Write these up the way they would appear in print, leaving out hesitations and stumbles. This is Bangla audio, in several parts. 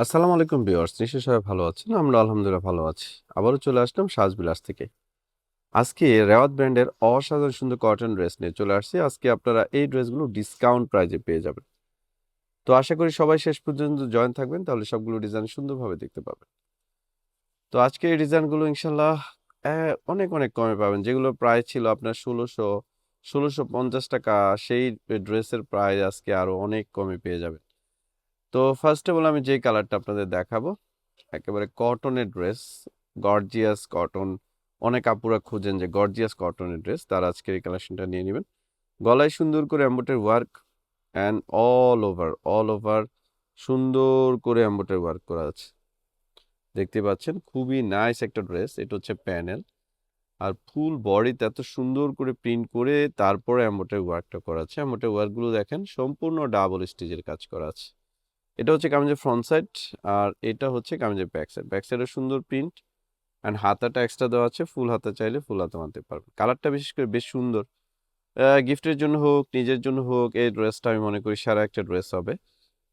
আসসালামু আলাইকুম ভিউয়ার্স, নিশ্চয়ই সবাই ভালো আছেন। আমরা আলহামদুলিল্লাহ ভালো আছি। আবারও চলে আসলাম সাজবিলাস থেকে। আজকে রেওয়াত ব্র্যান্ডের অসাধারণ সুন্দর কটন ড্রেস নিয়ে চলে আসছি। আজকে আপনারা এই ড্রেসগুলো ডিসকাউন্ট প্রাইজে পেয়ে যাবেন। তো আশা করি সবাই শেষ পর্যন্ত জয়েন থাকবেন, তাহলে সবগুলো ডিজাইন সুন্দরভাবে দেখতে পাবেন। তো আজকে এই ডিজাইনগুলো ইনশাল্লাহ অনেক অনেক কমে পাবেন। যেগুলো প্রাইস ছিল আপনার ১৬৫০ টাকা, সেই ড্রেসের প্রাইস আজকে আরো অনেক কমে পেয়ে যাবেন। তো ফার্স্ট অফ অল আমি যে কালারটা আপনাদের দেখাবো, একেবারে কটনের ড্রেস, গর্জিয়াস কটন। অনেক আপুরা খুঁজেন যে গর্জিয়াস কটনের ড্রেস, তার আজকের এই কালেকশনটা নিয়ে নেবেন। গলায় সুন্দর করে embroidery work and all over সুন্দর করে এমব্রয়ডারি ওয়ার্ক করা আছে। দেখতে পাচ্ছেন খুবই নাইস একটা ড্রেস। এটা হচ্ছে প্যানেল, আর ফুল বডিতে এত সুন্দর করে প্রিন্ট করে তারপরে এমব্রয়ডারি ওয়ার্কটা করা আছে। এমব্রয়ডারি ওয়ার্কগুলো দেখেন সম্পূর্ণ ডাবল স্টিচের কাজ করা আছে। এটা হচ্ছে কামিজের ফ্রন্ট সাইড, আর এটা হচ্ছে কামিজের ব্যাক সাইড। ব্যাক সাইডে সুন্দর প্রিন্ট অ্যান্ড হাতাটা এক্সট্রা দেওয়া আছে। ফুল হাতা চাইলে ফুল হাতা মানতে পারবেন। কালারটা বিশেষ করে বেশ সুন্দর। গিফটের জন্য হোক, নিজের জন্য হোক, এই ড্রেসটা আমি মনে করি সেরা একটা ড্রেস হবে।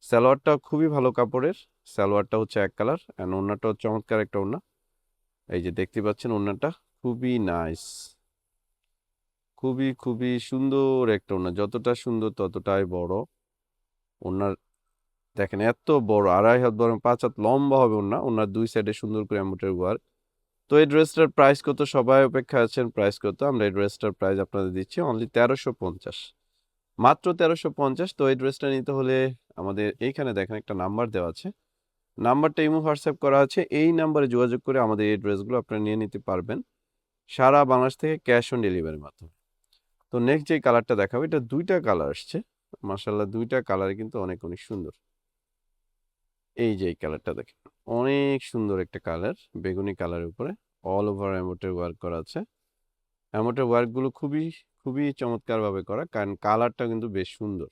সালোয়ারটা খুবই ভালো কাপড়ের। সালোয়ারটা হচ্ছে এক কালার অ্যান্ড ওড়নাটাও চমৎকার একটা ওড়না। এই যে দেখতে পাচ্ছেন ওড়নাটা খুবই নাইস, খুবই খুবই সুন্দর একটা ওড়না। যতটা সুন্দর ততটাই বড় ওড়নার। দেখেন এত বড়, ২.৫ হাত বরং ৫ হাত লম্বা হবে ওড়না। ওড়নার দুই সাইডে সুন্দর করে এমব্রয়ডারি ওয়ার্ক। তো এই ড্রেসটার প্রাইস কত? সবাই অপেক্ষা আছেন প্রাইস কত। আমরা এই ড্রেসটার প্রাইস আপনাদের দিচ্ছি অনলি ১৩৫০, মাত্র ১৩৫০। তো এই ড্রেসটা নিতে হলে আমাদের এইখানে দেখেন একটা নাম্বার দেওয়া আছে। নাম্বারটা ইমো হোয়াটসঅ্যাপ করা আছে। এই নাম্বারে যোগাযোগ করে আমাদের এই ড্রেসগুলো আপনারা নিয়ে নিতে পারবেন সারা বাংলাদেশ থেকে ক্যাশ অন ডেলিভারির মাধ্যমে। তো নেক্সট যে কালারটা দেখাবো, এটা দুইটা কালার আসছে। মাশাআল্লাহ, দুইটা কালার কিন্তু অনেক অনেক সুন্দর। এই যে এই কালারটা দেখেন, অনেক সুন্দর একটা কালার, বেগুনি কালারের উপরে অল ওভার এমব্রয়ডারি ওয়ার্ক করা আছে। এমব্রয়ডারি ওয়ার্কগুলো খুবই খুবই চমৎকারভাবে করা, কারণ কালারটা কিন্তু বেশ সুন্দর।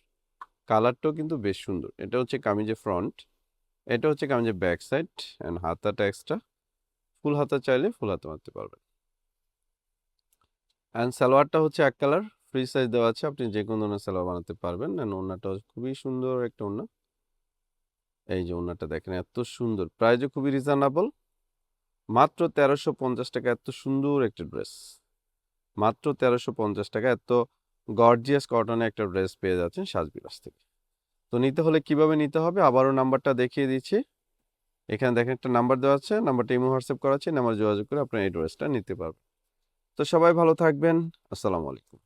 কালারটাও কিন্তু বেশ সুন্দর। এটা হচ্ছে কামিজের ফ্রন্ট, এটা হচ্ছে কামিজের ব্যাক সাইড অ্যান্ড হাতাটা এক্সট্রা। ফুল হাতা চাইলে ফুল হাতা মারতে পারবেন। অ্যান্ড সালোয়ারটা হচ্ছে এক কালার, ফ্রি সাইজ দেওয়া আছে, আপনি যে কোনো ধরনের সালোয়ার বানাতে পারবেন। অ্যান্ড ওড়নাটা খুবই সুন্দর একটা ওড়না। এই যে ওড়নাটা দেখেন এত সুন্দর, প্রাইসও খুবই রিজনেবল, মাত্র ১৩৫০ টাকা। এত সুন্দর একটা ড্রেস, মাত্র ১৩৫০ টাকা। এত গর্জিয়াস কটনে একটা ড্রেস পেয়ে যাচ্ছেন সাজবিলাস থেকে। তো নিতে হলে কিভাবে নিতে হবে আবারও নাম্বারটা দেখিয়ে দিচ্ছি। এখানে দেখেন একটা নাম্বার দেওয়া আছে, নাম্বারটা ইমো হোয়াটসঅ্যাপ করা আছে, নাম্বার যোগাযোগ করে আপনার এই ড্রেসটা নিতে পারবেন। তো সবাই ভালো থাকবেন। আসসালামু আলাইকুম।